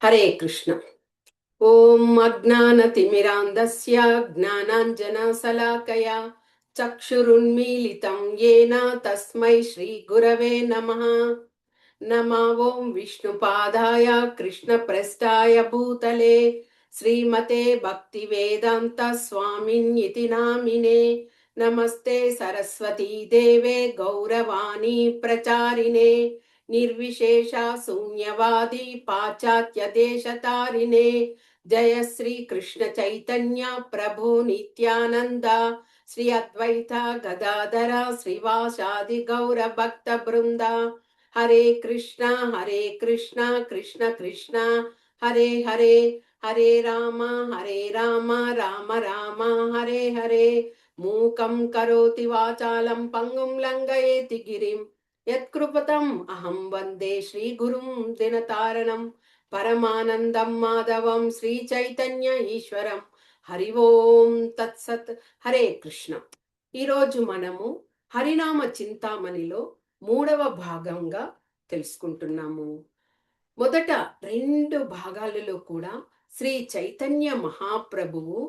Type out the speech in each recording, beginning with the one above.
హరే కృష్ణ. ఓం అజ్ఞానతిమిరాంధస్య జ్ఞానాంజనశలాకయా చక్షురున్మీలితం యేన తస్మై శ్రీ గురవే నమః. నమో ఓం విష్ణుపాదాయ కృష్ణప్రస్థాయ భూతలే శ్రీమతే భక్తివేదాంత స్వామిన్యితి నామినే. నమస్తే సరస్వతీ దేవే గౌరవాణి ప్రచారిణే నిర్విశేష శూన్యవాది పాశ్చాత్య దేశతారిణే. జయ శ్రీ కృష్ణ చైతన్య ప్రభు నిత్యానంద శ్రీ అద్వైత గదాధర శ్రీవాసాది గౌర భక్త బృంద. హరే కృష్ణ కృష్ణ కృష్ణ హరే హరే, హరే రామ రామ రామ హరే హరే. మూకం కరోతి వాచాలం పంగుం లంఘయేతి గిరిం యత్కృపతం అహం వందే శ్రీ గురుం దినతారణం పరమానందం మాధవం శ్రీ చైతన్య ఈశ్వరం. హరి ఓం తత్సత్. హరే కృష్ణ. ఈరోజు మనము హరినామ చింతామణిలో 3వ భాగంగా తెలుసుకుంటున్నాము. మొదట 2 భాగాలలో కూడా శ్రీ చైతన్య మహాప్రభువు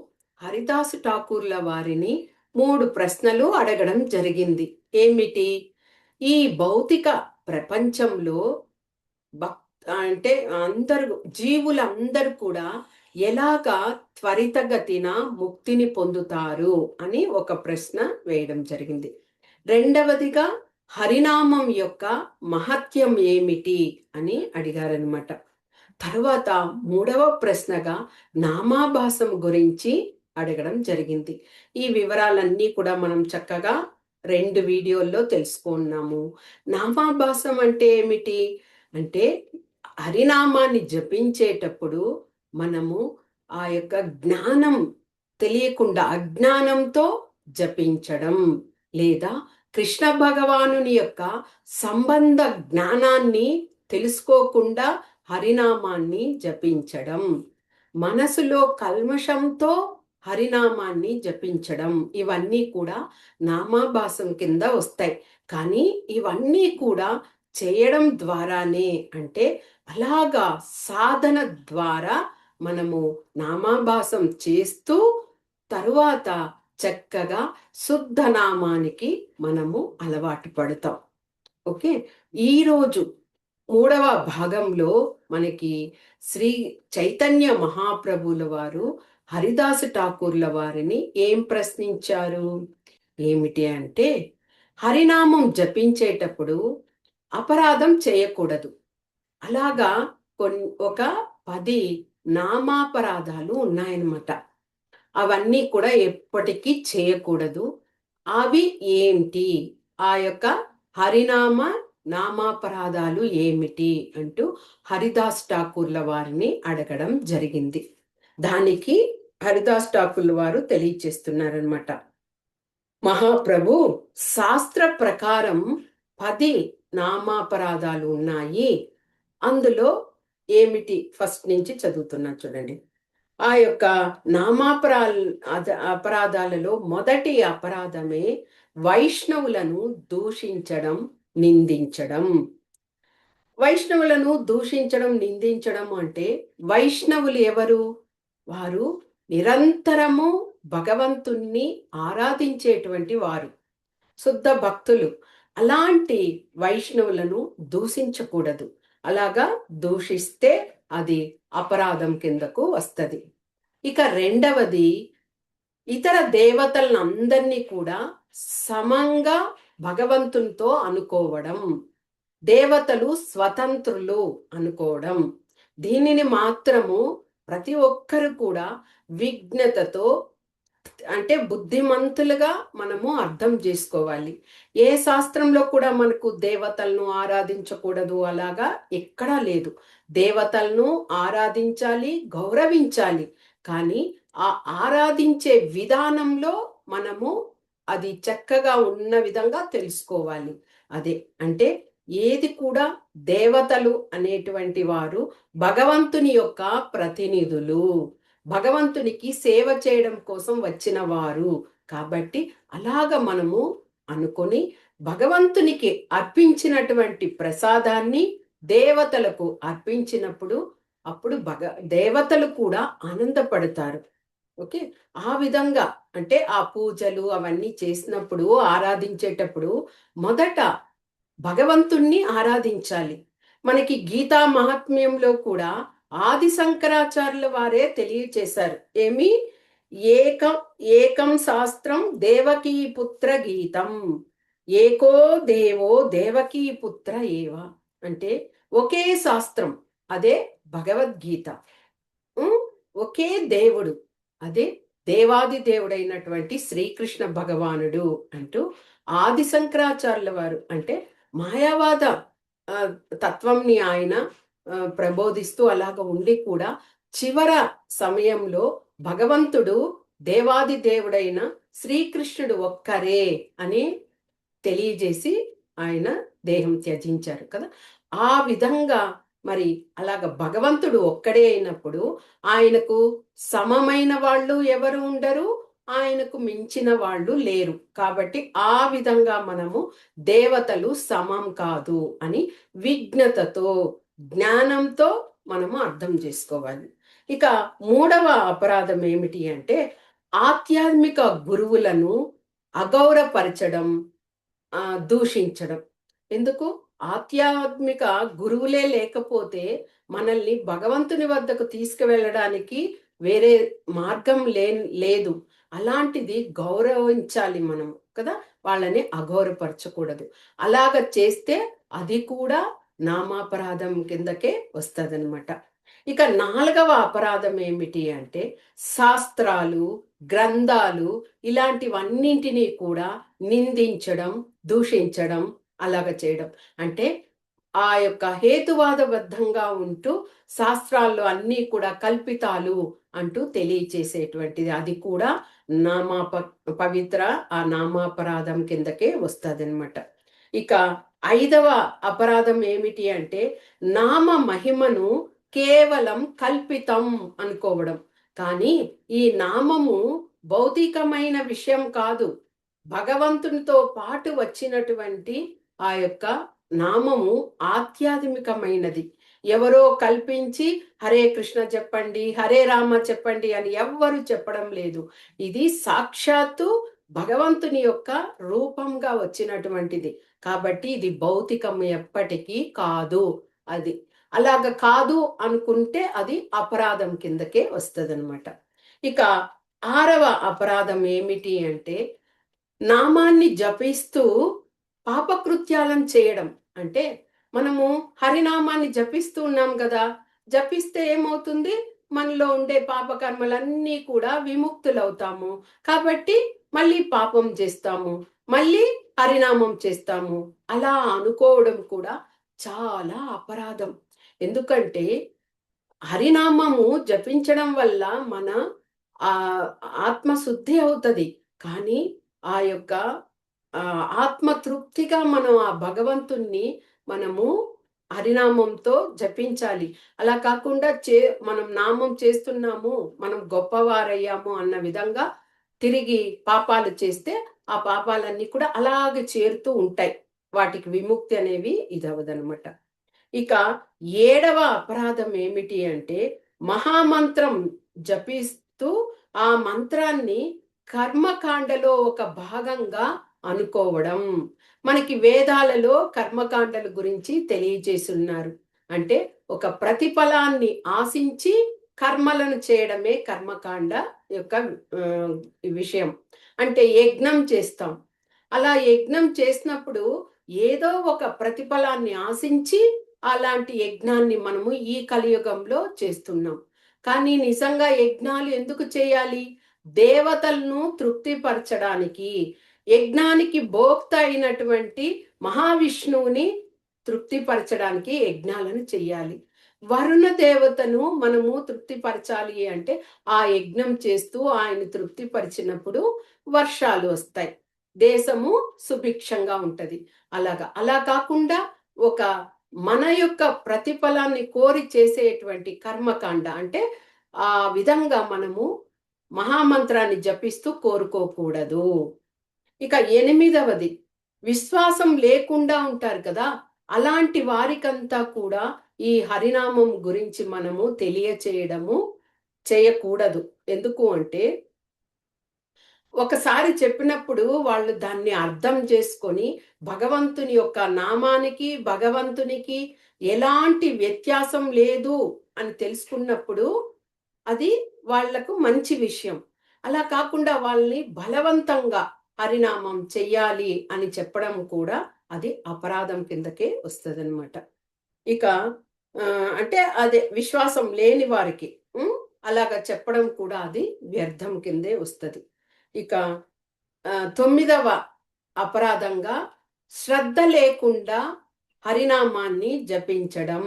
హరిదాసు ఠాకూర్ల వారిని 3 ప్రశ్నలు అడగడం జరిగింది. ఏమిటి? ఈ భౌతిక ప్రపంచంలో అంటే జీవులందరూ కూడా ఎలాగా త్వరితగతిన ముక్తిని పొందుతారు అని ఒక ప్రశ్న వేయడం జరిగింది. రెండవదిగా హరినామం యొక్క మహత్యం ఏమిటి అని అడిగారనమాట. తర్వాత 3వ ప్రశ్నగా నామాభాసం గురించి అడగడం జరిగింది. ఈ వివరాలన్నీ కూడా మనం చక్కగా 2 వీడియోల్లో తెలుసుకున్నాము. నామాభాసం అంటే ఏమిటి అంటే హరినామాన్ని జపించేటప్పుడు మనము ఆ యొక్క జ్ఞానం తెలియకుండా అజ్ఞానంతో జపించడం, లేదా కృష్ణ భగవానుని యొక్క సంబంధ జ్ఞానాన్ని తెలుసుకోకుండా హరినామాన్ని జపించడం, మనసులో కల్మషంతో హరినామాన్ని జపించడం, ఇవన్నీ కూడా నామాభాసం కింద వస్తాయి. కానీ ఇవన్నీ కూడా చేయడం ద్వారానే, అంటే అలాగా సాధన ద్వారా మనము నామాభాసం చేస్తూ తరువాత చక్కగా శుద్ధ నామానికి మనము అలవాటు పడతాం. ఓకే, ఈరోజు 3వ భాగంలో మనకి శ్రీ చైతన్య మహాప్రభుల వారు హరిదాసు ఠాకూర్ల వారిని ఏం ప్రశ్నించారు? ఏమిటి అంటే, హరినామం జపించేటప్పుడు అపరాధం చేయకూడదు. అలాగా ఒక 10 నామాపరాధాలు ఉన్నాయన్నమాట. అవన్నీ కూడా ఎప్పటికీ చేయకూడదు. అవి ఏంటి? ఆ యొక్క హరినామ నామాపరాధాలు ఏమిటి అంటూ హరిదాస్ ఠాకూర్ల వారిని అడగడం జరిగింది. దానికి హరిదాస్ ఠాకూర్ల వారు తెలియచేస్తున్నారనమాట. మహాప్రభు, శాస్త్ర ప్రకారం 10 నామాపరాధాలు ఉన్నాయి. అందులో ఏమిటి? ఫస్ట్ నుంచి చదువుతున్నా చూడండి. ఆ యొక్క అపరాధాలలో మొదటి అపరాధమే వైష్ణవులను దూషించడం, నిందించడం. వైష్ణవులను దూషించడం, నిందించడం అంటే వైష్ణవులు ఎవరు? వారు నిరంతరము భగవంతుణ్ణి ఆరాధించేటువంటి వారు, శుద్ధ భక్తులు. అలాంటి వైష్ణవులను దూషించకూడదు. అలాగా దూషిస్తే అది అపరాధం కిందకు వస్తుంది. ఇక రెండవది, ఇతర దేవతలను అందరినీ కూడా సమంగా భగవంతునితో అనుకోవడం, దేవతలు స్వతంత్రులు అనుకోవడం. దీనిని మాత్రము ప్రతి ఒక్కరు కూడా విజ్ఞతతో, అంటే బుద్ధిమంతులుగా మనము అర్థం చేసుకోవాలి. ఏ శాస్త్రంలో కూడా మనకు దేవతలను ఆరాధించకూడదు అలాగా ఎక్కడా లేదు. దేవతలను ఆరాధించాలి, గౌరవించాలి. కానీ ఆ ఆరాధించే విధానంలో మనము అది చక్కగా ఉన్న విధంగా తెలుసుకోవాలి. అదే అంటే ఏది కూడా దేవతలు అనేటువంటి వారు భగవంతుని యొక్క ప్రతినిధులు, భగవంతునికి సేవ చేయడం కోసం వచ్చిన వారు. కాబట్టి అలాగ మనము అనుకొని భగవంతునికి అర్పించినటువంటి ప్రసాదాన్ని దేవతలకు అర్పించినప్పుడు అప్పుడు దేవతలు కూడా ఆనందపడతారు. ఓకే. ఆ విధంగా అంటే ఆ పూజలు అవన్నీ చేసినప్పుడు, ఆరాధించేటప్పుడు మొదట భగవంతుణ్ణి ఆరాధించాలి. మనకి గీతా మహాత్మ్యంలో కూడా ఆది శంకరాచార్యుల వారే తెలియచేశారు. ఏమి? ఏకం ఏకం శాస్త్రం దేవకీ పుత్ర గీతం. ఏకో దేవో దేవకీ పుత్ర ఏవ. అంటే ఒకే శాస్త్రం, అదే భగవద్గీత. ఒకే దేవుడు, అదే దేవాది దేవుడైనటువంటి శ్రీకృష్ణ భగవానుడు అంటూ ఆది శంకరాచార్యుల వారు అంటే మాయావాద ఆ, తత్వంని ఆయన ప్రబోధిస్తూ అలాగ ఉండి కూడా చివర సమయంలో భగవంతుడు దేవాది దేవుడైన శ్రీకృష్ణుడు ఒక్కరే అని తెలియజేసి ఆయన దేహం త్యజించారు కదా. ఆ విధంగా మరి అలాగ భగవంతుడు ఒక్కడే అయినప్పుడు ఆయనకు సమమైన వాళ్ళు ఎవరు ఉండరు, ఆయనకు మించిన వాళ్ళు లేరు. కాబట్టి ఆ విధంగా మనము దేవతలు సమం కాదు అని విజ్ఞతతో, జ్ఞానంతో మనము అర్థం చేసుకోవాలి. ఇక మూడవ అపరాధం ఏమిటి అంటే ఆధ్యాత్మిక గురువులను అగౌరవపరచడం, దూషించడం. ఎందుకు? ఆధ్యాత్మిక గురువులే లేకపోతే మనల్ని భగవంతుని వద్దకు తీసుకువెళ్ళడానికి వేరే మార్గం లేదు. అలాంటిది గౌరవించాలి మనం కదా. వాళ్ళని అగౌరవపరచకూడదు. అలాగ చేస్తే అది కూడా నామాపరాధం కిందకే వస్తుందన్నమాట. ఇక నాలుగవ అపరాధం ఏమిటి అంటే శాస్త్రాలు, గ్రంథాలు ఇలాంటివన్నింటినీ కూడా నిందించడం, దూషించడం, అలాగ చేయడం. అంటే ఆ యొక్క హేతువాదబద్ధంగా ఉంటూ శాస్త్రాల్లో అన్నీ కూడా కల్పితాలు అంటూ తెలియచేసేటువంటిది. అది కూడా పవిత్ర ఆ నామాపరాధం కిందకే వస్తుంది అనమాట. ఇక ఐదవ అపరాధం ఏమిటి అంటే నామ మహిమను కేవలం కల్పితం అనుకోవడం. కానీ ఈ నామము భౌతికమైన విషయం కాదు. భగవంతునితో పాటు వచ్చినటువంటి ఆ యొక్క నామము ఆధ్యాత్మికమైనది. ఎవరో కల్పించి హరే కృష్ణ చెప్పండి, హరే రామ చెప్పండి అని ఎవ్వరు చెప్పడం లేదు. ఇది సాక్షాత్తు భగవంతుని యొక్క రూపంగా వచ్చినటువంటిది. కాబట్టి ఇది భౌతికం ఎప్పటికీ కాదు. అది అలాగ కాదు అనుకుంటే అది అపరాధం కిందకే వస్తుంది. ఇక ఆరవ అపరాధం ఏమిటి అంటే నామాన్ని జపిస్తూ పాపకృత్యాలను చేయడం. అంటే మనము హరినామాన్ని జపిస్తూ ఉన్నాం కదా, జపిస్తే ఏమవుతుంది? మనలో ఉండే పాపకర్మలన్నీ కూడా విముక్తులవుతాము. కాబట్టి మళ్ళీ పాపం చేస్తాము, మళ్ళీ హరినామం చేస్తాము. అలా అనుకోవడం కూడా చాలా అపరాధం. ఎందుకంటే హరినామము జపించడం వల్ల మన ఆ ఆత్మశుద్ధి అవుతుంది. కానీ ఆ యొక్క ఆత్మ తృప్తిగా మనం ఆ భగవంతుణ్ణి మనము హరినామంతో జపించాలి. అలా కాకుండా మనం నామం చేస్తున్నాము, మనం గొప్పవారయ్యాము అన్న విధంగా తిరిగి పాపాలు చేస్తే ఆ పాపాలన్నీ కూడా అలాగే చేరుతూ ఉంటాయి. వాటికి విముక్తి అనేవి ఇదవదనమాట. ఇక ఏడవ అపరాధం ఏమిటి అంటే మహామంత్రం జపిస్తూ ఆ మంత్రాన్ని కర్మకాండలో ఒక భాగంగా అనుకోవడం. మనకి వేదాలలో కర్మకాండల గురించి తెలియజేస్తున్నారు. అంటే ఒక ప్రతిఫలాన్ని ఆశించి కర్మలను చేయడమే కర్మకాండ యొక్క విషయం. అంటే యజ్ఞం చేస్తాం. అలా యజ్ఞం చేసినప్పుడు ఏదో ఒక ప్రతిఫలాన్ని ఆశించి అలాంటి యజ్ఞాన్ని మనము ఈ కలియుగంలో చేస్తున్నాం. కానీ నిజంగా యజ్ఞాలు ఎందుకు చేయాలి? దేవతలను తృప్తిపరచడానికి. యజ్ఞానికి భోక్త అయినటువంటి మహావిష్ణువుని తృప్తిపరచడానికి యజ్ఞాలను చెయ్యాలి. వరుణ దేవతను మనము తృప్తిపరచాలి అంటే ఆ యజ్ఞం చేస్తూ ఆయన తృప్తిపరిచినప్పుడు వర్షాలు వస్తాయి, దేశము సుభిక్షంగా ఉంటది. అలా కాకుండా ఒక మన యొక్క ప్రతిఫలాన్ని కోరి చేసేటువంటి కర్మకాండ అంటే ఆ విధంగా మనము మహామంత్రాన్ని జపిస్తూ కోరుకోకూడదు. ఇక ఎనిమిదవది విశ్వాసం లేకుండా ఉంటారు కదా, అలాంటి వారికంతా కూడా ఈ హరినామం గురించి మనము తెలియచేయడము చేయకూడదు. ఎందుకు అంటే ఒకసారి చెప్పినప్పుడు వాళ్ళు దాన్ని అర్థం చేసుకొని భగవంతుని యొక్క నామానికి, భగవంతునికి ఎలాంటి వ్యత్యాసం లేదు అని తెలుసుకున్నప్పుడు అది వాళ్లకు మంచి విషయం. అలా కాకుండా వాళ్ళని బలవంతంగా హరినామం చెయ్యాలి అని చెప్పడం కూడా అది అపరాధం కిందకే వస్తదనమాట. ఇక అంటే అదే విశ్వాసం లేని వారికి అలాగా చెప్పడం కూడా అది వ్యర్థం కిందే వస్తది. ఇక 9వ అపరాధంగా శ్రద్ధ లేకుండా హరినామాన్ని జపించడం.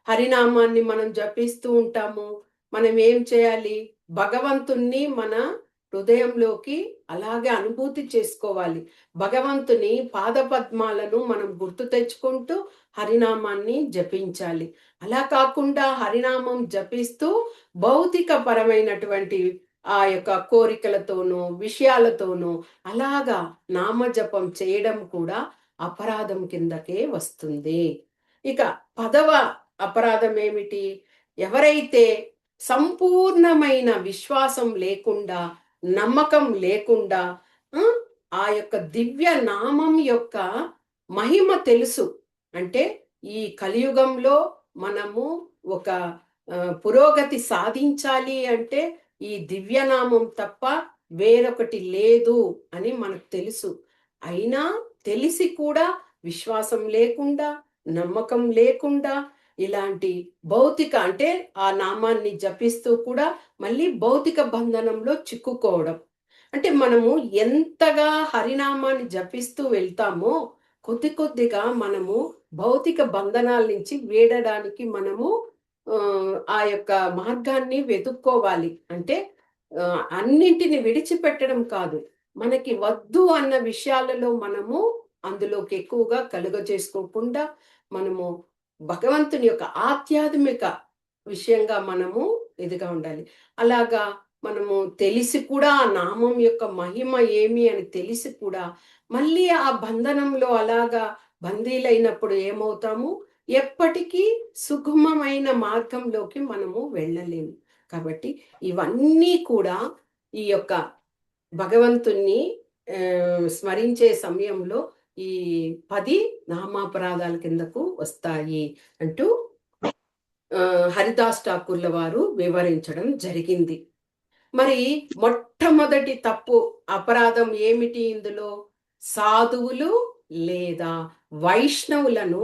హరినామాన్ని మనం జపిస్తూ ఉంటాము. మనం ఏం చేయాలి? భగవంతుణ్ణి మన హృదయంలోకి అలాగే అనుభూతి చేసుకోవాలి. భగవంతుని పాదపద్మాలను మనం గుర్తు తెచ్చుకుంటూ హరినామాన్ని జపించాలి. అలా కాకుండా హరినామం జపిస్తూ భౌతిక పరమైనటువంటి ఆ యొక్క కోరికలతోనూ, విషయాలతోనూ అలాగా నామజపం చేయడం కూడా అపరాధం కిందకే వస్తుంది. ఇక 10వ అపరాధం ఏమిటి? ఎవరైతే సంపూర్ణమైన విశ్వాసం లేకుండా, నమ్మకం లేకుండా ఆ యొక్క దివ్య నామం యొక్క మహిమ తెలుసు. అంటే ఈ కలియుగంలో మనము ఒక పురోగతి సాధించాలి అంటే ఈ దివ్యనామం తప్ప వేరొకటి లేదు అని మనకు తెలుసు. అయినా తెలిసి కూడా విశ్వాసం లేకుండా, నమ్మకం లేకుండా ఇలాంటి భౌతిక అంటే ఆ నామాన్ని జపిస్తూ కూడా మళ్ళీ భౌతిక బంధనంలో చిక్కుకోవడం. అంటే మనము ఎంతగా హరినామాన్ని జపిస్తూ వెళ్తామో కొద్ది కొద్దిగా మనము భౌతిక బంధనాల నుంచి వీడడానికి మనము ఆ యొక్క మార్గాన్ని వెతుక్కోవాలి. అంటే అన్నింటిని విడిచిపెట్టడం కాదు. మనకి వద్దు అన్న విషయాలలో మనము అందులోకి ఎక్కువగా కలుగజేసుకోకుండా మనము భగవంతుని యొక్క ఆధ్యాత్మిక విషయంగా మనము ఇదిగా ఉండాలి. అలాగా మనము తెలిసి కూడా ఆ నామం యొక్క మహిమ ఏమి అని తెలిసి కూడా మళ్ళీ ఆ బంధనంలో అలాగా బందీలైనప్పుడు ఏమవుతాము? ఎప్పటికీ సుగమమైన మార్గంలోకి మనము వెళ్ళలేము. కాబట్టి ఇవన్నీ కూడా ఈ యొక్క భగవంతుణ్ణి స్మరించే సమయంలో ఈ 10 నామాపరాధాల కిందకు వస్తాయి అంటూ హరిదాస్ ఠాకూర్ల వారు వివరించడం జరిగింది. మరి మొట్టమొదటి తప్పు అపరాధం ఏమిటి ఇందులో? సాధువులు లేదా వైష్ణవులను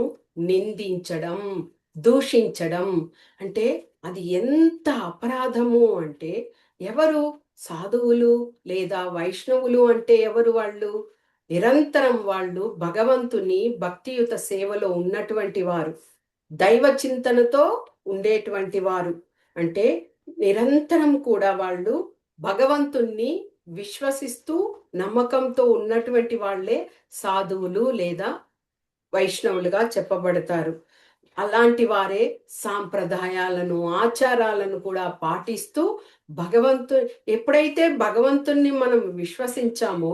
నిందించడం, దూషించడం. అంటే అది ఎంత అపరాధము అంటే ఎవరు సాధువులు లేదా వైష్ణవులు అంటే ఎవరు వాళ్ళు? నిరంతరం వాళ్ళు భగవంతుని భక్తియుత సేవలో ఉన్నటువంటి వారు, దైవ చింతనతో ఉండేటువంటి వారు. అంటే నిరంతరం కూడా వాళ్ళు భగవంతుణ్ణి విశ్వసిస్తూ నమ్మకంతో ఉన్నటువంటి వాళ్ళే సాధువులు లేదా వైష్ణవులుగా చెప్పబడతారు. అలాంటి వారే సాంప్రదాయాలను, ఆచారాలను కూడా పాటిస్తూ ఎప్పుడైతే భగవంతుణ్ణి మనం విశ్వసించామో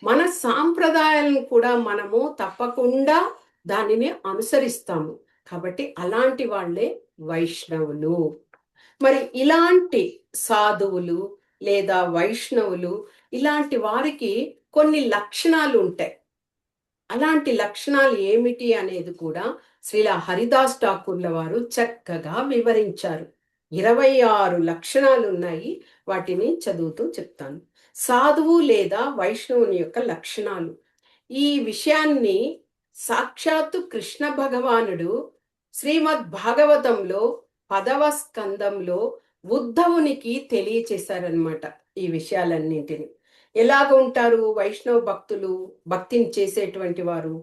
మన సాంప్రదాయాలను కూడా మనము తప్పకుండా దానిని అనుసరిస్తాము. కాబట్టి అలాంటి వాళ్ళే వైష్ణవులు. మరి ఇలాంటి సాధువులు లేదా వైష్ణవులు ఇలాంటి వారికి కొన్ని లక్షణాలు ఉంటాయి. అలాంటి లక్షణాలు ఏమిటి అనేది కూడా శ్రీల హరిదాస్ ఠాకూర్ల వారు చక్కగా వివరించారు. 26 లక్షణాలు ఉన్నాయి. వాటిని చదువుతూ చెప్తాను. సాధువు లేదా వైష్ణవుని యొక్క లక్షణాలు. ఈ విషయాన్ని సాక్షాత్తు కృష్ణ భగవానుడు శ్రీమద్ భాగవతంలో 10వ స్కందంలో ఉద్ధవునికి తెలియచేశారనమాట ఈ విషయాలన్నింటిని. ఎలాగ ఉంటారు వైష్ణవ భక్తులు? భక్తిని చేసేటువంటి వారు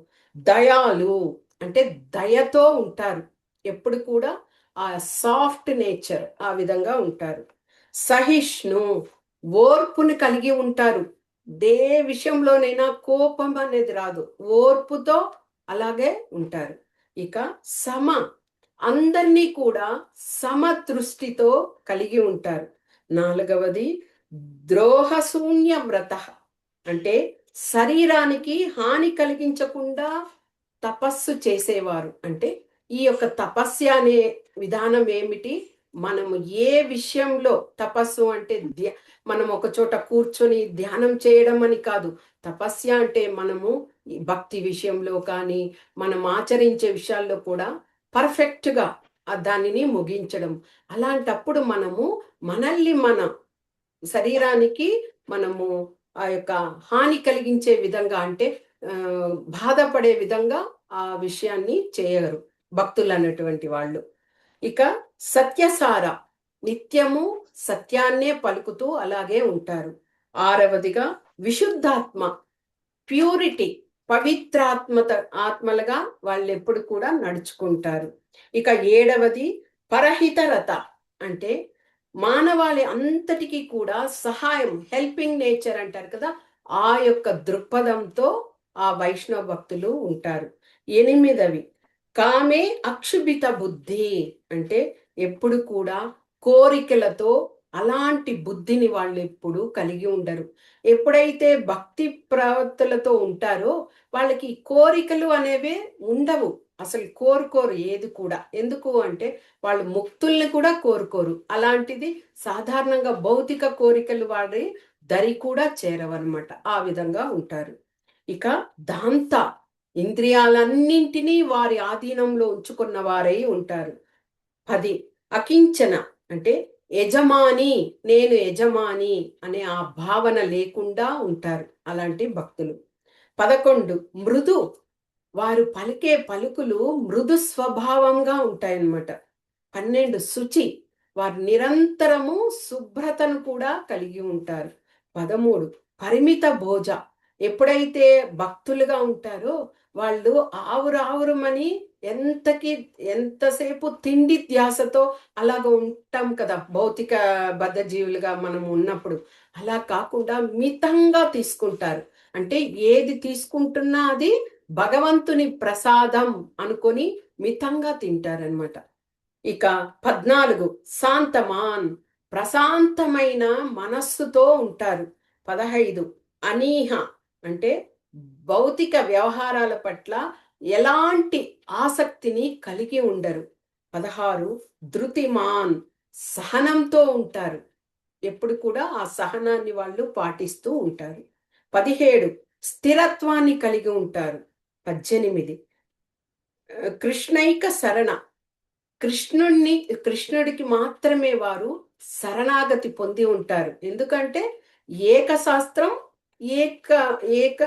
దయాలు, అంటే దయతో ఉంటారు. ఎప్పుడు కూడా ఆ సాఫ్ట్ నేచర్ ఆ విధంగా ఉంటారు. సహిష్ణు, ఓర్పుని కలిగి ఉంటారు. దే విషయంలోనైనా కోపం అనేది రాదు, ఓర్పుతో అలాగే ఉంటారు. ఇక సమ, అందరినీ కూడా సమదృష్టితో కలిగి ఉంటారు. 4వది ద్రోహశూన్య వ్రత, అంటే శరీరానికి హాని కలిగించకుండా తపస్సు చేసేవారు. అంటే ఈ యొక్క తపస్య అనే విధానం ఏమిటి? మనము ఏ విషయంలో తపస్సు అంటే మనం ఒక చోట కూర్చొని ధ్యానం చేయడం అని కాదు. తపస్య అంటే మనము ఈ భక్తి విషయంలో కానీ, మనం ఆచరించే విషయాల్లో కూడా పర్ఫెక్ట్‌గా దానిని ముగించడం. అలాంటప్పుడు మనము మనల్ని మన శరీరానికి మనము ఆ యొక్క హాని కలిగించే విధంగా అంటే బాధపడే విధంగా ఆ విషయాన్ని చేయరు భక్తులు అన్నటువంటి వాళ్ళు. ఇక సత్యసార నిత్యము సత్యాన్నే పలుకుతూ అలాగే ఉంటారు. ఆరవదిగా విశుద్ధాత్మ ప్యూరిటీ పవిత్రాత్మత ఆత్మలుగా వాళ్ళు ఎప్పుడు కూడా నడుచుకుంటారు. ఇక ఏడవది పరహితరత అంటే మానవాళి అంతటికీ కూడా సహాయం హెల్పింగ్ నేచర్ అంటారు కదా, ఆ యొక్క దృక్పథంతో ఆ వైష్ణవ భక్తులు ఉంటారు. ఎనిమిదవి కామే అక్షుభిత బుద్ధి అంటే ఎప్పుడు కూడా కోరికలతో అలాంటి బుద్ధిని వాళ్ళు ఎప్పుడు కలిగి ఉండరు. ఎప్పుడైతే భక్తి ప్రవర్తనలతో ఉంటారో వాళ్ళకి కోరికలు అనేవే ఉండవు. అసలు కోరుకోరు ఏది కూడా. ఎందుకు అంటే వాళ్ళు ముక్తుల్ని కూడా కోరుకోరు. అలాంటిది సాధారణంగా భౌతిక కోరికలు వాడి దరి కూడా చేరవన్నమాట. ఆ విధంగా ఉంటారు. ఇక దాంత ఇంద్రియాలన్నింటినీ వారి ఆధీనంలో ఉంచుకున్న వారై ఉంటారు. 10 అకించన అంటే యజమాని, నేను యజమాని అనే ఆ భావన లేకుండా ఉంటారు అలాంటి భక్తులు. 11 మృదు, వారు పలికే పలుకులు మృదు స్వభావంగా ఉంటాయన్నమాట. 12 శుచి, వారు నిరంతరము శుభ్రతను కూడా కలిగి ఉంటారు. 13 పరిమిత భోజ, ఎప్పుడైతే భక్తులుగా ఉంటారో వాళ్ళు ఆవురావురమని ఎంతసేపు తిండి ధ్యాసతో అలాగ ఉంటాం కదా భౌతిక బద్ధజీవులుగా మనం ఉన్నప్పుడు. అలా కాకుండా మితంగా తీసుకుంటారు. అంటే ఏది తీసుకుంటున్నా అది భగవంతుని ప్రసాదం అనుకొని మితంగా తింటారనమాట. ఇక 14 శాంతమాన్, ప్రశాంతమైన మనస్సుతో ఉంటారు. 15 అనీహ అంటే భౌతిక వ్యవహారాల పట్ల ఎలాంటి ఆసక్తిని కలిగి ఉండరు. 16 ధృతిమాన్, సహనంతో ఉంటారు. ఎప్పుడు కూడా ఆ సహనాన్ని వాళ్ళు పాటిస్తూ ఉంటారు. 17 స్థిరత్వాన్ని కలిగి ఉంటారు. 18 కృష్ణైక శరణ, కృష్ణుడికి మాత్రమే వారు శరణాగతి పొంది ఉంటారు. ఎందుకంటే ఏకశాస్త్రం ఏక ఏక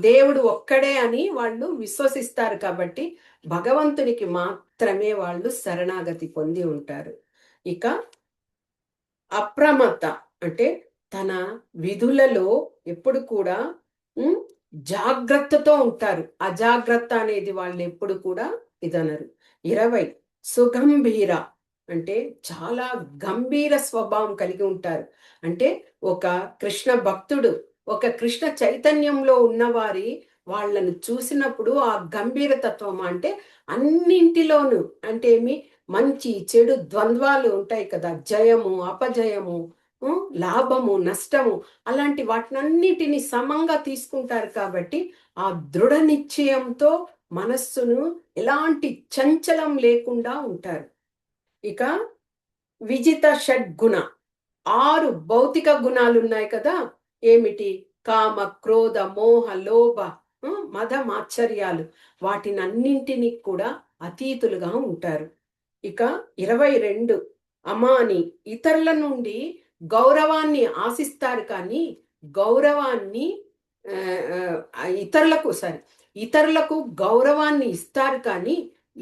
దేవుడు ఒక్కడే అని వాళ్ళు విశ్వసిస్తారు కాబట్టి భగవంతునికి మాత్రమే వాళ్ళు శరణాగతి పొంది ఉంటారు. ఇక అప్రమత్త అంటే తన విధులలో ఎప్పుడు కూడా జాగ్రత్తతో ఉంటారు. అజాగ్రత్త అనేది వాళ్ళు ఎప్పుడు కూడా ఇదనరు. 20 సుగంభీర అంటే చాలా గంభీర స్వభావం కలిగి ఉంటారు. అంటే ఒక కృష్ణ భక్తుడు, ఒక కృష్ణ చైతన్యంలో ఉన్నవారి వాళ్ళను చూసినప్పుడు ఆ గంభీర తత్వం అంటే అన్నింటిలోనూ అంటే ఏమి మంచి చెడు ద్వంద్వాలు ఉంటాయి కదా, జయము అపజయము, లాభము నష్టము, అలాంటి వాటినన్నిటిని సమంగా తీసుకుంటారు కాబట్టి ఆ దృఢ నిశ్చయంతో మనస్సును ఎలాంటి చంచలం లేకుండా ఉంటారు. ఇక విజిత షడ్గుణ, 6 భౌతిక గుణాలు ఉన్నాయి కదా, ఏమిటి కామ క్రోధ మోహ లోభ మద మాత్సర్యాలు, వాటినన్నింటినీ కూడా అతీతులుగా ఉంటారు. ఇక 22 అమాని, ఇతరుల నుండి గౌరవాన్ని ఆశిస్తారు కానీ గౌరవాన్ని ఇతరులకు గౌరవాన్ని ఇస్తారు కానీ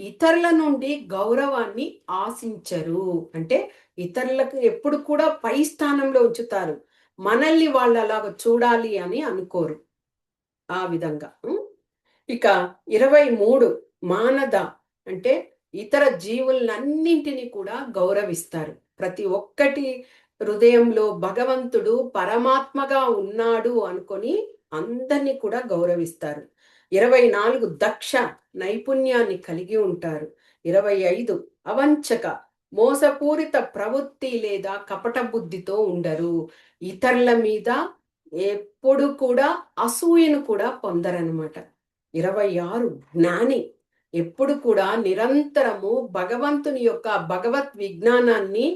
ఇతరుల నుండి గౌరవాన్ని ఆశించరు. అంటే ఇతరులకు ఎప్పుడు కూడా పై స్థానంలో ఉంచుతారు, మనల్ని వాళ్ళు అలాగ చూడాలి అని అనుకోరు ఆ విధంగా. ఇక 23 మానద అంటే ఇతర జీవులన్నింటినీ కూడా గౌరవిస్తారు. ప్రతి ఒక్కటి హృదయంలో భగవంతుడు పరమాత్మగా ఉన్నాడు అనుకొని అందరినీ కూడా గౌరవిస్తారు. 24 దక్ష, నైపుణ్యాన్ని కలిగి ఉంటారు. 25 అవంచక, మోసపూరిత ప్రవృత్తి లేదా కపట బుద్ధితో ఉండరు. ఇతరుల మీద ఎప్పుడు కూడా అసూయను కూడా పొందరనమాట. 26 జ్ఞాని. ఎప్పుడు కూడా నిరంతరము భగవంతుని యొక్క భగవత్ విజ్ఞానాన్ని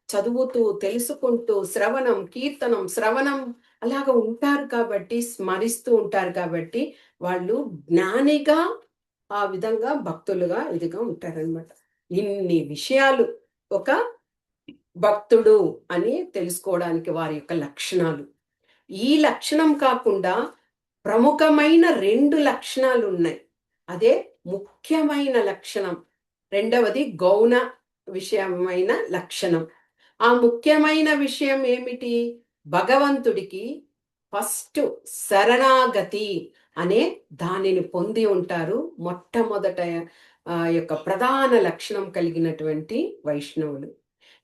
చదువుతూ తెలుసుకుంటూ శ్రవణం కీర్తనం శ్రవణం అలాగా ఉంటారు కాబట్టి, స్మరిస్తూ ఉంటారు కాబట్టి వాళ్ళు జ్ఞానిగా ఆ విధంగా భక్తులుగా ఇదిగా ఉంటారనమాట. ఇన్ని విషయాలు ఒక భక్తుడు అని తెలుసుకోవడానికి వారి యొక్క లక్షణాలు. ఈ లక్షణం కాకుండా ప్రముఖమైన 2 లక్షణాలు ఉన్నాయి. అదే ముఖ్యమైన లక్షణం. రెండవది గౌణ విషయమైన లక్షణం. ఆ ముఖ్యమైన విషయం ఏమిటి? భగవంతుడికి ఫస్ట్ శరణాగతి అనే దానిని పొంది ఉంటారు మొట్టమొదట యొక్క ప్రధాన లక్షణం కలిగినటువంటి వైష్ణవులు.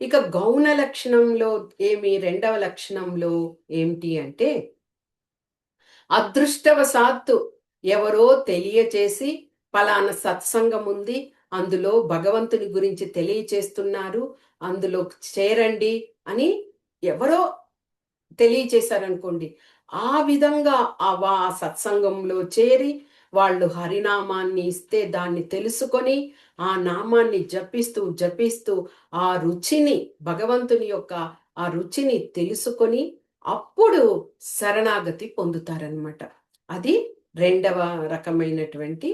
ఇక గౌణ లక్షణంలో రెండవ లక్షణంలో ఏమిటి అంటే, అదృష్టవశాత్తు ఎవరో తెలియచేసి పలానా సత్సంగం ఉంది, అందులో భగవంతుని గురించి తెలియచేస్తున్నారు, అందులో చేరండి అని ఎవరో తెలియచేశారనుకోండి, ఆ విధంగా ఆ సత్సంగంలో చేరి వాళ్ళు హరినామాన్ని ఇస్తే దాన్ని తెలుసుకొని ఆ నామాన్ని జపిస్తూ జపిస్తూ ఆ రుచిని భగవంతుని యొక్క ఆ రుచిని తెలుసుకొని అప్పుడు శరణాగతి పొందుతారనమాట. అది రెండవ రకమైనటువంటి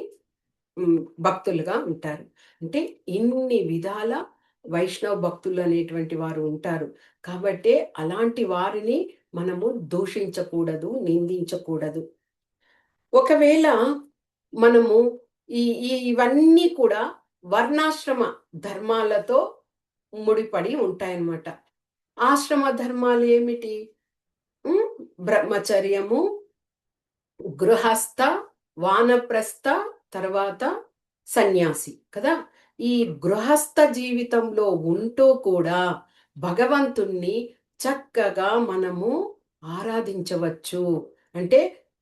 భక్తులుగా ఉంటారు. అంటే ఇన్ని విధాల వైష్ణవ భక్తులు అనేటువంటి వారు ఉంటారు. కాబట్టి అలాంటి వారిని మనము దూషించకూడదు, నిందించకూడదు. ఒకవేళ మనము ఇవన్నీ కూడా వర్ణాశ్రమ ధర్మాలతో ముడిపడి ఉంటాయన్నమాట. ఆశ్రమ ధర్మాలు ఏమిటి? బ్రహ్మచర్యము, గృహస్థ, వానప్రస్థ, తర్వాత సన్యాసి కదా. ఈ గృహస్థ జీవితంలో ఉంటూ కూడా భగవంతుణ్ణి చక్కగా మనము ఆరాధించవచ్చు. అంటే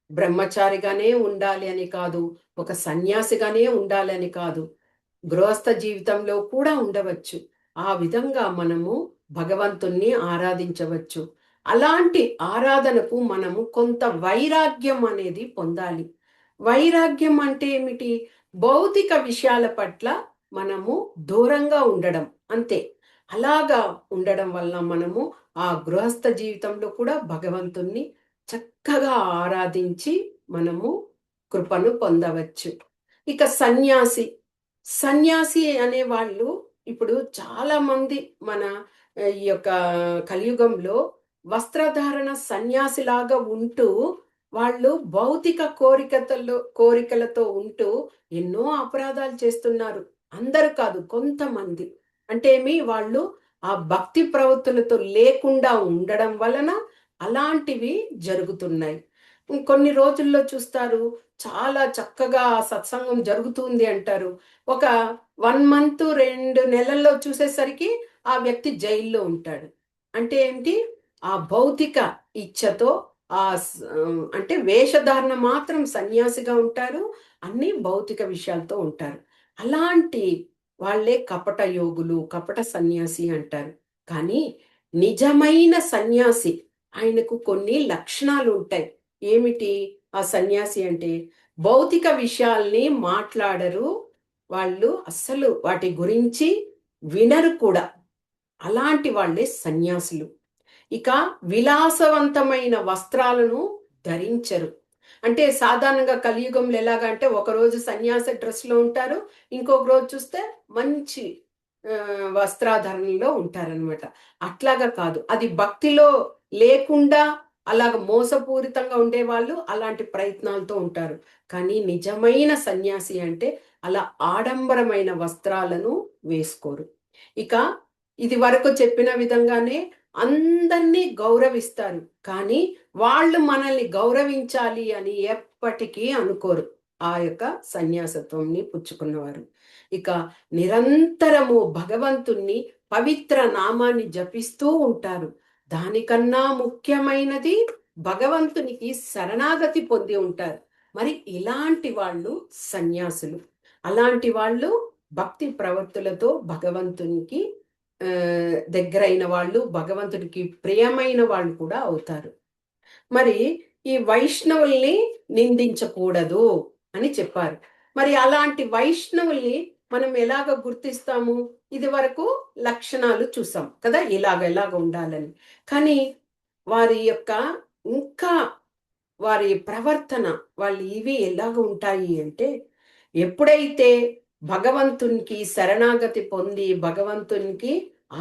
బ్రహ్మచారిగానే ఉండాలి అని కాదు, ఒక సన్యాసిగానే ఉండాలి అని కాదు, గృహస్థ జీవితంలో కూడా ఉండవచ్చు. ఆ విధంగా మనము భగవంతుణ్ణి ఆరాధించవచ్చు. అలాంటి ఆరాధనకు మనము కొంత వైరాగ్యం అనేది పొందాలి. వైరాగ్యం అంటే ఏమిటి? భౌతిక విషయాల పట్ల మనము దూరంగా ఉండడం అంతే. అలాగా ఉండడం వల్ల మనము ఆ గృహస్థ జీవితంలో కూడా భగవంతుణ్ణి చక్కగా ఆరాధించి మనము కృపను పొందవచ్చు. ఇక సన్యాసి. సన్యాసి అనే వాళ్ళు ఇప్పుడు చాలా మంది మన ఈ యొక్క కలియుగంలో వస్త్రధారణ సన్యాసిలాగా ఉంటూ వాళ్ళు భౌతిక కోరికలతో ఉంటూ ఎన్నో అపరాధాలు చేస్తున్నారు. అందరూ కాదు, కొంతమంది. అంటే వాళ్ళు ఆ భక్తి ప్రవృత్తులతో లేకుండా ఉండడం వలన అలాంటివి జరుగుతున్నాయి. కొన్ని రోజుల్లో చూస్తారు, చాలా చక్కగా సత్సంగం జరుగుతుంది అంటారు. ఒక 1 మంత్ 2 నెలల్లో చూసేసరికి ఆ వ్యక్తి జైల్లో ఉంటాడు. అంటే ఏంటి? ఆ భౌతిక ఇచ్ఛతో అంటే వేషధారణ మాత్రం సన్యాసిగా ఉంటారు, అన్ని భౌతిక విషయాలతో ఉంటారు. అలాంటి వాళ్ళే కపట యోగులు, కపట సన్యాసి అంటారు. కానీ నిజమైన సన్యాసి ఆయనకు కొన్ని లక్షణాలు ఉంటాయి. ఏమిటి ఆ సన్యాసి అంటే? భౌతిక విషయాల్ని మాట్లాడరు, వాళ్ళు అస్సలు వాటి గురించి వినరు కూడా. అలాంటి వాళ్ళే సన్యాసులు. ఇక విలాసవంతమైన వస్త్రాలను ధరించరు. అంటే సాధారణంగా కలియుగంలో ఎలాగంటే ఒకరోజు సన్యాస డ్రెస్లో ఉంటారు, ఇంకొక రోజు చూస్తే మంచి వస్త్రాధరణలో ఉంటారనమాట. అట్లాగా కాదు, అది భక్తిలో లేకుండా అలాగ మోసపూరితంగా ఉండేవాళ్ళు అలాంటి ప్రయత్నాలతో ఉంటారు. కానీ నిజమైన సన్యాసి అంటే అలా ఆడంబరమైన వస్త్రాలను వేసుకోరు. ఇక ఇది వరకు చెప్పిన విధంగానే అందరినీ గౌరవిస్తారు, కానీ వాళ్ళు మనల్ని గౌరవించాలి అని ఎప్పటికీ అనుకోరు ఆ యొక్క సన్యాసత్వంని పుచ్చుకున్నవారు. ఇక నిరంతరము భగవంతుణ్ణి పవిత్ర నామాన్ని జపిస్తూ ఉంటారు. దానికన్నా ముఖ్యమైనది భగవంతునికి శరణాగతి పొంది ఉంటారు. మరి ఇలాంటి వాళ్ళు సన్యాసులు. అలాంటి వాళ్ళు భక్తి ప్రవృత్తులతో భగవంతునికి దగ్గరైన వాళ్ళు, భగవంతుడికి ప్రియమైన వాళ్ళు కూడా అవుతారు. మరి ఈ వైష్ణవుల్ని నిందించకూడదు అని చెప్పారు. మరి అలాంటి వైష్ణవుల్ని మనం ఎలాగ గుర్తిస్తాము? ఇది వరకు లక్షణాలు చూసాం కదా, ఎలాగ ఉండాలని. కానీ వారి యొక్క ఇంకా వారి ప్రవర్తన, వాళ్ళు ఇవి ఎలాగ ఉంటాయి అంటే, ఎప్పుడైతే భగవంతునికి శరణాగతి పొంది భగవంతునికి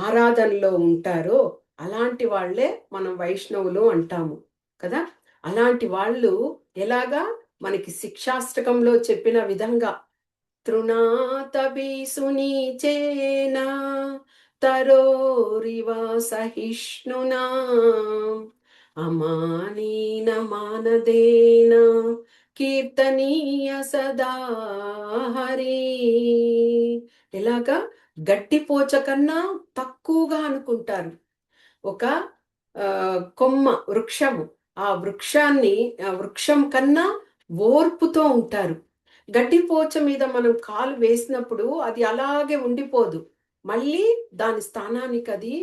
ఆరాధనలో ఉంటారో అలాంటి వాళ్ళే మనం వైష్ణవులు అంటాము కదా. అలాంటి వాళ్ళు ఎలాగా మనకి శిక్షాష్టకంలో చెప్పిన విధంగా తృణాతబీసునీచేన తరోరివ సహిష్ణునా అమానీన మానదేన కీర్తనీయ సదా హరి. ఎలాగా గట్టి పోచ కన్నా తక్కువగా అనుకుంటారు. ఒక కొమ్మ వృక్షము, ఆ వృక్షం కన్నా ఓర్పుతో ఉంటారు. గడ్డిపోచ మీద మనం కాలు వేసినప్పుడు అది అలాగే ఉండిపోదు, మళ్ళీ దాని స్థానానికి అది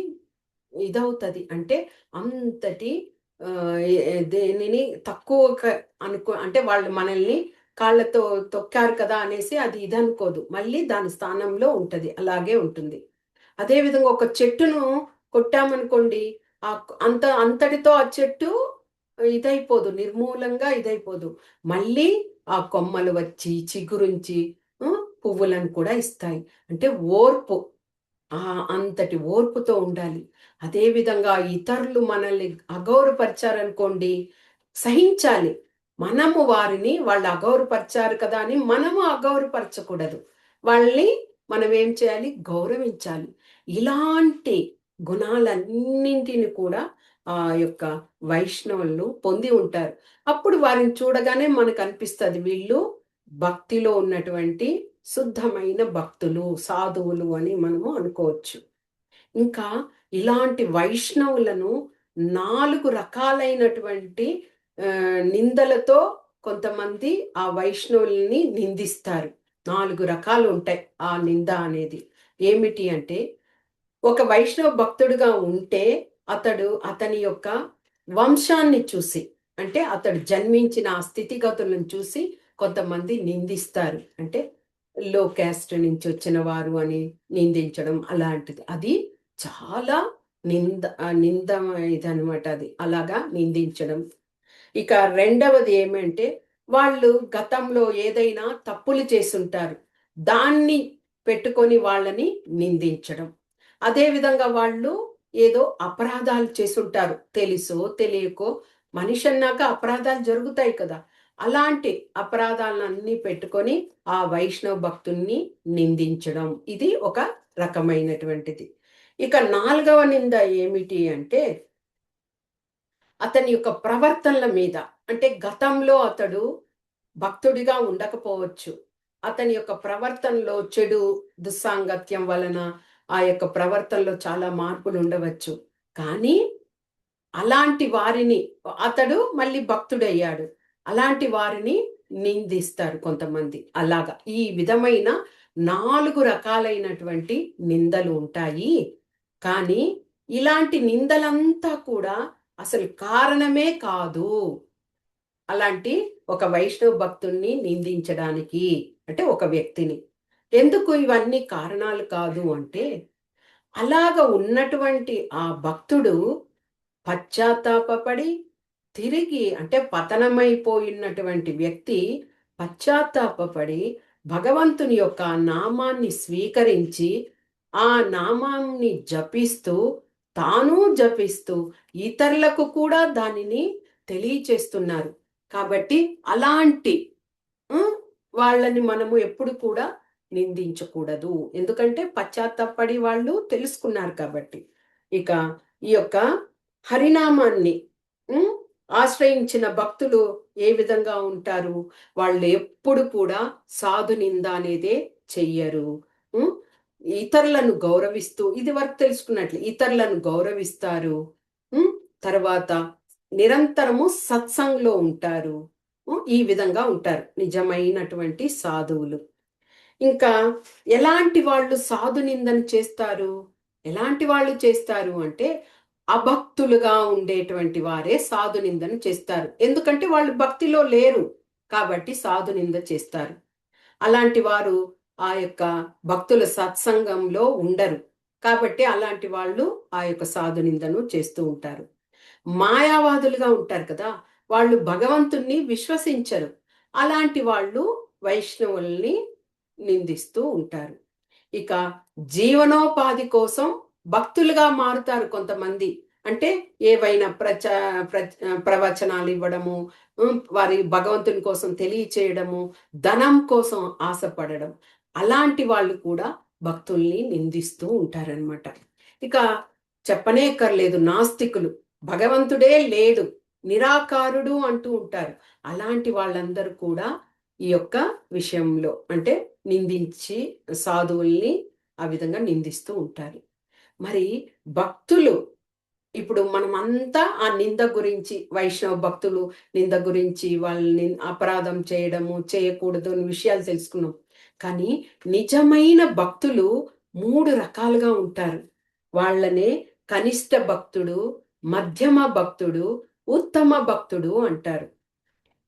ఇదవుతుంది. అంటే అంతటి దేనిని తక్కువ అంటే వాళ్ళు మనల్ని కాళ్ళతో తొక్కారు కదా అనేసి అది ఇదనుకోదు, మళ్ళీ దాని స్థానంలో ఉంటది, అలాగే ఉంటుంది. అదే విధంగా ఒక చెట్టును కొట్టామనుకోండి, ఆ అంతటితో ఆ చెట్టు ఇదైపోదు, నిర్మూలంగా ఇదైపోదు, మళ్ళీ ఆ కొమ్మలు వచ్చి చిగురించి పువ్వులను కూడా ఇస్తాయి. అంటే ఓర్పు, అంతటి ఓర్పుతో ఉండాలి. అదే విధంగా ఇతరులు మనల్ని అగౌరవపరిచారనుకోండి, సహించాలి. మనము వాళ్ళు అగౌరవపరిచారు కదా అని మనము అగౌరవపరచకూడదు. వాళ్ళని మనం ఏం చేయాలి? గౌరవించాలి. ఇలాంటి గుణాలన్నింటిని కూడా ఆ యొక్క వైష్ణవులు పొంది ఉంటారు. అప్పుడు వారిని చూడగానే మనకు అనిపిస్తుంది, వీళ్ళు భక్తిలో ఉన్నటువంటి శుద్ధమైన భక్తులు, సాధువులు అని మనము అనుకోవచ్చు. ఇంకా ఇలాంటి వైష్ణవులను 4 రకాలైనటువంటి నిందలతో కొంతమంది ఆ వైష్ణవుల్ని నిందిస్తారు. 4 రకాలు ఉంటాయి ఆ నింద అనేది. ఏమిటి అంటే, ఒక వైష్ణవ భక్తుడుగా ఉంటే అతని యొక్క వంశాన్ని చూసి, అంటే అతడు జన్మించిన ఆ స్థితిగతులను చూసి కొంతమంది నిందిస్తారు. అంటే లో క్యాస్ట్ నుంచి వచ్చిన వారు అని నిందించడం అలాంటిది. అది చాలా నింద ఇదనమాట. అది అలాగా నిందించడం. ఇక రెండవది ఏమంటే, వాళ్ళు గతంలో ఏదైనా తప్పులు చేసుంటారు, దాన్ని పెట్టుకొని వాళ్ళని నిందించడం. అదే విధంగా వాళ్ళు ఏదో అపరాధాలు చేసుంటారు, తెలుసో తెలియకో, మనిషి అన్నాక అపరాధాలు జరుగుతాయి కదా, అలాంటి అపరాధాలన్నీ పెట్టుకొని ఆ వైష్ణవ భక్తుల్ని నిందించడం, ఇది ఒక రకమైనటువంటిది. ఇక 4వ నింద ఏమిటి అంటే, అతని యొక్క ప్రవర్తనల మీద. అంటే గతంలో అతడు భక్తుడిగా ఉండకపోవచ్చు, అతని యొక్క ప్రవర్తనలో చెడు దుస్సాంగత్యం వలన ఆ యొక్క ప్రవర్తనలో చాలా మార్పులు ఉండవచ్చు. కానీ అలాంటి వారిని, అతడు మళ్ళీ భక్తుడయ్యాడు, అలాంటి వారిని నిందిస్తారు కొంతమంది. అలాగా ఈ విధమైన 4 రకాలైనటువంటి నిందలు ఉంటాయి. కానీ ఇలాంటి నిందలంతా కూడా అసలు కారణమే కాదు అలాంటి ఒక వైష్ణవ భక్తుణ్ణి నిందించడానికి. అంటే ఒక వ్యక్తిని ఎందుకు ఇవన్నీ కారణాలు కాదు అంటే, అలాగ ఉన్నటువంటి ఆ భక్తుడు పశ్చాత్తాపపడి తిరిగి, అంటే పతనమైపోయినటువంటి వ్యక్తి పశ్చాత్తాపపడి భగవంతుని యొక్క నామాన్ని స్వీకరించి ఆ నామాన్ని జపిస్తూ, తాను జపిస్తూ ఇతరులకు కూడా దానిని తెలియచేస్తున్నారు. కాబట్టి అలాంటి వాళ్ళని మనము ఎప్పుడు కూడా నిందించకూడదు. ఎందుకంటే పశ్చాత్తాపడి వాళ్ళు తెలుసుకున్నారు కాబట్టి. ఇక ఈ యొక్క హరినామాన్ని ఆశ్రయించిన భక్తులు ఏ విధంగా ఉంటారు? వాళ్ళు ఎప్పుడు కూడా సాధు నింద అనేదే చెయ్యరు. ఇతరులను గౌరవిస్తూ, ఇది వరకు తెలుసుకున్నట్లు ఇతరులను గౌరవిస్తారు. తర్వాత నిరంతరము సత్సంగంలో ఉంటారు. ఈ విధంగా ఉంటారు నిజమైనటువంటి సాధువులు. ఇంకా ఎలాంటి వాళ్ళు సాధు నిందను చేస్తారు? ఎలాంటి వాళ్ళు చేస్తారు అంటే, అభక్తులుగా ఉండేటువంటి వారే సాధు నిందను చేస్తారు. ఎందుకంటే వాళ్ళు భక్తిలో లేరు కాబట్టి సాధు నింద చేస్తారు. అలాంటి వారు ఆ యొక్క భక్తుల సత్సంగంలో ఉండరు. కాబట్టి అలాంటి వాళ్ళు ఆ యొక్క సాధు నిందను చేస్తూ ఉంటారు. మాయావాదులుగా ఉంటారు కదా, వాళ్ళు భగవంతుణ్ణి విశ్వసించరు. అలాంటి వాళ్ళు వైష్ణవుల్ని నిందిస్తూ ఉంటారు. ఇక జీవనోపాధి కోసం భక్తులుగా మారుతారు కొంతమంది. అంటే ఏవైనా ప్రవచనాలు ఇవ్వడము, వారి భగవంతుని కోసం తెలియచేయడము, ధనం కోసం ఆశపడడం, అలాంటి వాళ్ళు కూడా భక్తుల్ని నిందిస్తూ ఉంటారనమాట. ఇక చెప్పనేక్కర్లేదు, నాస్తికులు, భగవంతుడే లేడు, నిరాకారుడు అంటూ ఉంటారు. అలాంటి వాళ్ళందరూ కూడా ఈ యొక్క విషయంలో అంటే నిందించి సాధువుల్ని ఆ విధంగా నిందిస్తూ ఉంటారు. మరి భక్తులు, ఇప్పుడు మనమంతా ఆ నింద గురించి, వైష్ణవ భక్తులు నింద గురించి, వాళ్ళని అపరాధం చేయడము చేయకూడదు అని విషయాలు తెలుసుకున్నాం. కానీ నిజమైన భక్తులు 3 రకాలుగా ఉంటారు. వాళ్ళనే కనిష్ట భక్తుడు, మధ్యమ భక్తుడు, ఉత్తమ భక్తుడు అంటారు.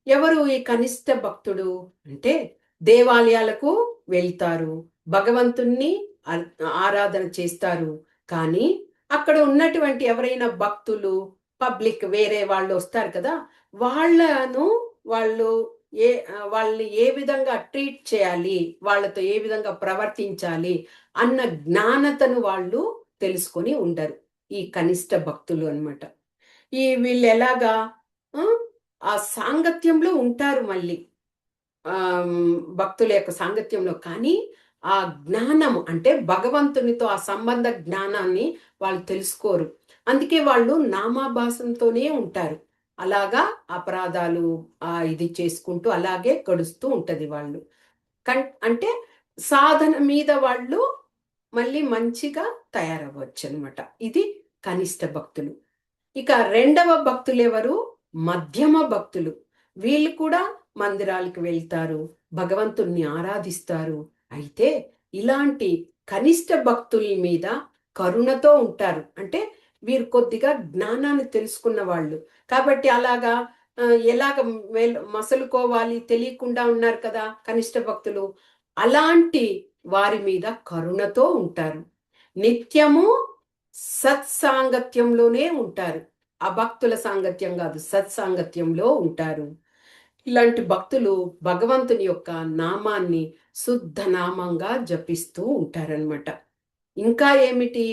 ఎవరు ఈ కనిష్ట భక్తుడు అంటే, దేవాలయాలకు వెళ్తారు, భగవంతుణ్ణి ఆరాధన చేస్తారు. కానీ అక్కడ ఉన్నటువంటి ఎవరైనా భక్తులు, పబ్లిక్ వేరే వాళ్ళు వస్తారు కదా, వాళ్ళను వాళ్ళు వాళ్ళని ఏ విధంగా ట్రీట్ చేయాలి, వాళ్ళతో ఏ విధంగా ప్రవర్తించాలి అన్న జ్ఞానతను వాళ్ళు తెలుసుకొని ఉండరు. ఈ కనిష్ట భక్తులు అన్నమాట. వీళ్ళు ఎలాగా ఆ సాంగత్యంలో ఉంటారు మళ్ళీ. భక్తుల యొక్క సాంగత్యంలో. కానీ ఆ జ్ఞానము అంటే భగవంతునితో ఆ సంబంధ జ్ఞానాన్ని వాళ్ళు తెలుసుకోరు. అందుకే వాళ్ళు నామాభాసంతోనే ఉంటారు. అలాగా అపరాధాలు ఇది చేసుకుంటూ అలాగే గడుస్తూ ఉంటది వాళ్ళు. అంటే సాధన మీద వాళ్ళు మళ్ళీ మంచిగా తయారవ్వచ్చు అనమాట. ఇది కనిష్ట భక్తులు. ఇక రెండవ భక్తులెవరు? మధ్యమ భక్తులు. వీళ్ళు కూడా మందిరాలకు వెళ్తారు, భగవంతుణ్ణి ఆరాధిస్తారు. అయితే ఇలాంటి కనిష్ట భక్తుల మీద కరుణతో ఉంటారు. అంటే వీరు కొద్దిగా జ్ఞానాన్ని తెలుసుకున్న వాళ్ళు. కాబట్టి అలాగా ఎలాగ మసలుకోవాలి తెలియకుండా ఉన్నారు కదా కనిష్ట భక్తులు. అలాంటి వారి మీద కరుణతో ఉంటారు. నిత్యము సత్సాంగత్యంలోనే ఉంటారు. అభక్తుల సాంగత్యం కాదు, సత్సాంగత్యంలో ఉంటారు. ఇలాంటి భక్తులు భగవంతుని యొక్క నామాన్ని శుద్ధ నామంగా జపిస్తూ ఉంటారనమాట. ఇంకా ఏమిటి?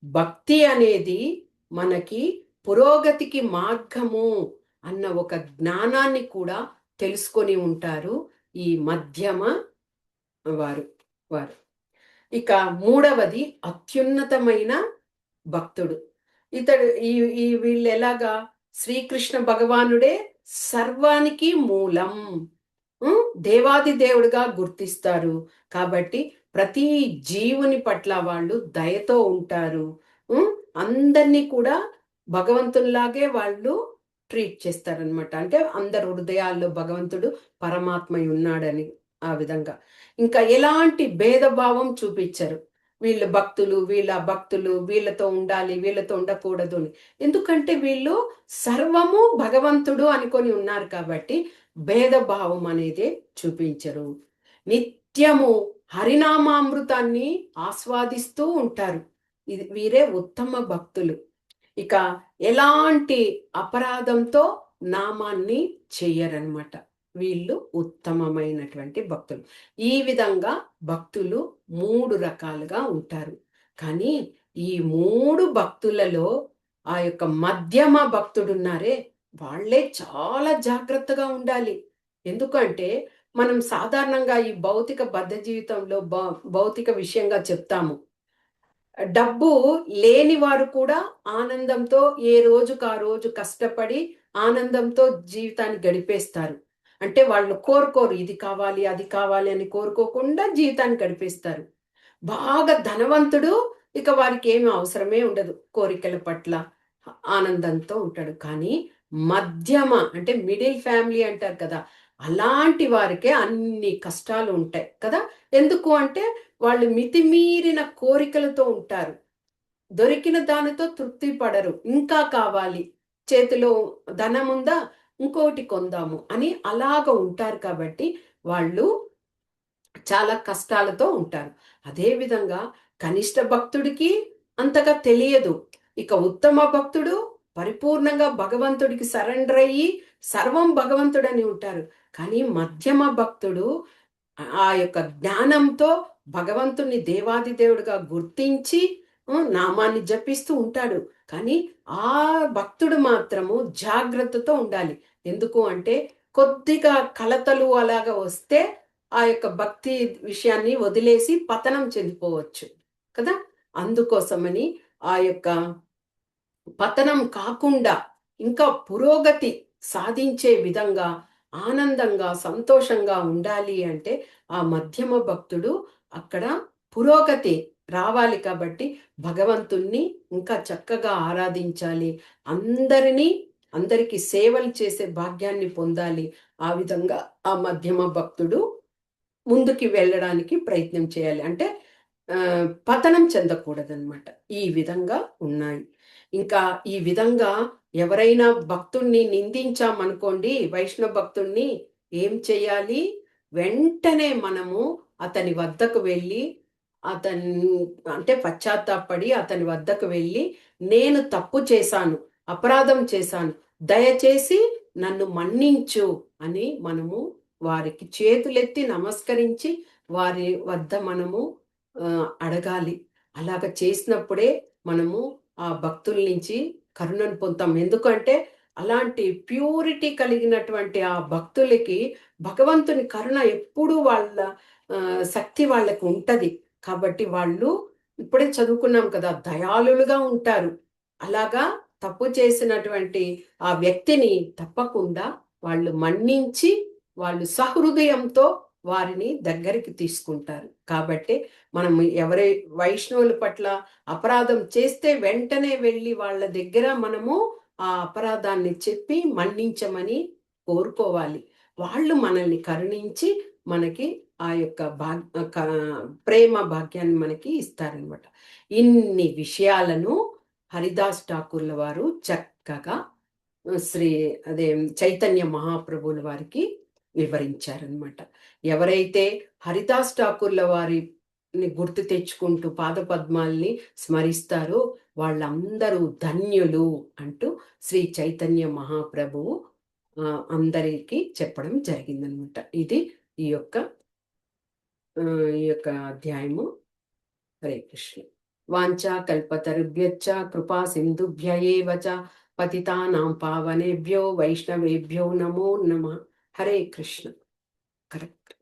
భక్తి అనేది మనకి పురోగతికి మార్గము అన్న ఒక జ్ఞానాన్ని కూడా తెలుసుకొని ఉంటారు ఈ మధ్యమ వారు వారు ఇక మూడవది అత్యున్నతమైన భక్తుడు. ఇతడు ఈ వీళ్ళు ఎలాగా, శ్రీకృష్ణ భగవానుడే సర్వానికి మూలం, దేవాది దేవుడుగా గుర్తిస్తారు. కాబట్టి ప్రతి జీవుని పట్ల వాళ్ళు దయతో ఉంటారు. అందరినీ కూడా భగవంతుల్లాగే వాళ్ళు ట్రీట్ చేస్తారనమాట. అంటే అందరు హృదయాల్లో భగవంతుడు పరమాత్మ ఉన్నాడని ఆ విధంగా. ఇంకా ఎలాంటి భేదభావం చూపించరు. వీళ్ళు భక్తులు, వీళ్ళ భక్తులు, వీళ్ళతో ఉండాలి, వీళ్ళతో ఉండకూడదు అని. ఎందుకంటే వీళ్ళు సర్వము భగవంతుడు అనుకొని ఉన్నారు కాబట్టి భేదభావం అనేది చూపించరు. నిత్యము హరినామామృతాన్ని ఆస్వాదిస్తూ ఉంటారు. వీరే ఉత్తమ భక్తులు. ఇక ఎలాంటి అపరాధంతో నామాన్ని చెయ్యరనమాట. వీళ్ళు ఉత్తమమైనటువంటి భక్తులు. ఈ విధంగా భక్తులు 3 రకాలుగా ఉంటారు. కానీ ఈ 3 భక్తులలో ఆ యొక్క మధ్యమ భక్తుడున్నారే, వాళ్ళే చాలా జాగ్రత్తగా ఉండాలి. ఎందుకంటే మనం సాధారణంగా ఈ భౌతిక బద్ధ జీవితంలో భౌతిక విషయంగా చెప్తాము. డబ్బు లేని వారు కూడా ఆనందంతో ఏ రోజుకు ఆ రోజు కష్టపడి ఆనందంతో జీవితాన్ని గడిపేస్తారు. అంటే వాళ్ళు కోరుకోరు ఇది కావాలి, అది కావాలి అని కోరుకోకుండా జీవితాన్ని గడిపేస్తారు. బాగా ధనవంతుడు, ఇక వారికి ఏమి అవసరమే ఉండదు. కోరికల పట్ల ఆనందంతో ఉంటాడు. కానీ మధ్యమ అంటే మిడిల్ ఫ్యామిలీ అంటారు కదా, అలాంటి వారికే అన్ని కష్టాలు ఉంటాయి కదా. ఎందుకు అంటే వాళ్ళు మితిమీరిన కోరికలతో ఉంటారు. దొరికిన దానితో తృప్తి పడరు. ఇంకా కావాలి. చేతిలో ధనం ఉందా, ఇంకోటి కొందాము అని అలాగ ఉంటారు కాబట్టి వాళ్ళు చాలా కష్టాలతో ఉంటారు. అదేవిధంగా కనిష్ట భక్తుడికి అంతగా తెలియదు. ఇక ఉత్తమ భక్తుడు పరిపూర్ణంగా భగవంతుడికి సరెండర్ అయ్యి సర్వం భగవంతుడని ఉంటారు. కానీ మధ్యమ భక్తుడు ఆ యొక్క జ్ఞానంతో భగవంతుణ్ణి దేవాది దేవుడిగా గుర్తించి నామాన్ని జపిస్తూ ఉంటాడు. కానీ ఆ భక్తుడు మాత్రము జాగ్రత్తతో ఉండాలి. ఎందుకు అంటే కొద్దిగా కలతలు అలాగా వస్తే ఆ యొక్క భక్తి విషయాన్ని వదిలేసి పతనం చెందిపోవచ్చు కదా. అందుకోసమని ఆ యొక్క పతనం కాకుండా ఇంకా పురోగతి సాధించే విధంగా ఆనందంగా సంతోషంగా ఉండాలి అంటే ఆ మధ్యమ భక్తుడు అక్కడ పురోగతి రావాలి కాబట్టి భగవంతుణ్ణి ఇంకా చక్కగా ఆరాధించాలి. అందరికీ సేవలు చేసే భాగ్యాన్ని పొందాలి. ఆ విధంగా ఆ మధ్యమ భక్తుడు ముందుకి వెళ్ళడానికి ప్రయత్నం చేయాలి. అంటే పతనం చెందకూడదనమాట. ఈ విధంగా ఉన్నాయి. ఇంకా ఈ విధంగా ఎవరైనా భక్తుణ్ణి నిందించామనుకోండి, వైష్ణవ భక్తుణ్ణి ఏం చేయాలి? వెంటనే మనము అతని వద్దకు వెళ్ళి, అతన్ అంటే పశ్చాత్తాపపడి అతని వద్దకు వెళ్ళి, నేను తప్పు చేశాను, అపరాధం చేశాను, దయచేసి నన్ను మన్నించు అని మనము వారికి చేతులెత్తి నమస్కరించి వారి వద్ద మనము అడగాలి. అలాగ చేసినప్పుడే మనము ఆ భక్తుల నుంచి కరుణను పొందుతాం. ఎందుకంటే అలాంటి ప్యూరిటీ కలిగినటువంటి ఆ భక్తులకి భగవంతుని కరుణ ఎప్పుడూ వాళ్ళ శక్తి వాళ్ళకు ఉంటది. కాబట్టి వాళ్ళు ఇప్పుడే చదువుకున్నాం కదా, దయాళులుగా ఉంటారు. అలాగా తప్పు చేసినటువంటి ఆ వ్యక్తిని తప్పకుండా వాళ్ళు మన్నించి వాళ్ళు సహృదయంతో వారిని దగ్గరికి తీసుకుంటారు. కాబట్టి మనం ఎవరి వైష్ణవుల పట్ల అపరాధం చేస్తే వెంటనే వెళ్ళి వాళ్ళ దగ్గర మనము ఆ అపరాధాన్ని చెప్పి మన్నించమని కోరుకోవాలి. వాళ్ళు మనల్ని కరుణించి మనకి ఆ యొక్క ప్రేమ భాగ్యాన్ని మనకి ఇస్తారనమాట. ఇన్ని విషయాలను హరిదాస్ ఠాకూర్ల వారు చక్కగా శ్రీ అదే చైతన్య మహాప్రభుల వారికి వివరించారనమాట. ఎవరైతే హరిదాస్ ఠాకూర్ల వారిని గుర్తు తెచ్చుకుంటూ పాదపద్మాల్ని స్మరిస్తారో వాళ్ళందరూ ధన్యులు అంటూ శ్రీ చైతన్య మహాప్రభువు అందరికీ చెప్పడం జరిగిందనమాట. ఇది ఈ యొక్క అధ్యాయము. హరే కృష్ణ. వాంఛా కల్పతరుభ్యశ్చ కృపా సింధుభ్య ఏవ చ పతితానాం పావనేభ్యో వైష్ణవేభ్యో నమో నమః. హరే కృష్ణ. కరెక్ట్.